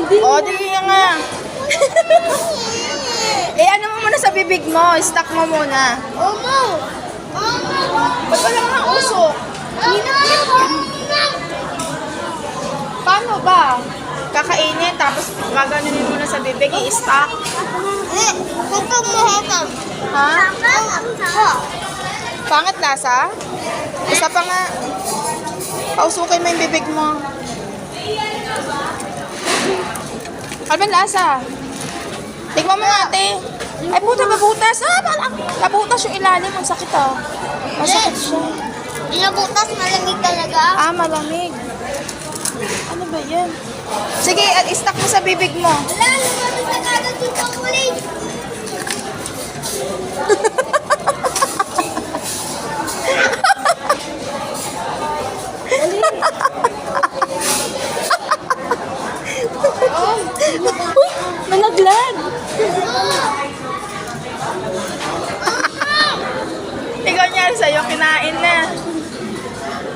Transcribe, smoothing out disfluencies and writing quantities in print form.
O, di nga. Eh, ano mo muna sa bibig mo? Stock mo muna. Omo! Ba't wala nga usok? Paano ba? Kakainin, tapos gaganunin mo na sa bibig, i-stock. Ito mo hatang. Ha? Pangit lasa? Isa pa nga. Pausukin mo yung bibig mo. Ano ba lasa? Tignan mo nga, ate. Ay, puta, babutas. Ah, nabutas yung ilalim. Ang sakit, ah. Masakit siya. Inabutas, malamig talaga. Ah, malamig. Ano ba yan? Sige, at i-stock mo sa bibig mo. Wala, lumabas na kagad yung chocolate. Uy, nalaglag. Ikaw niya sa'yo, kinain na.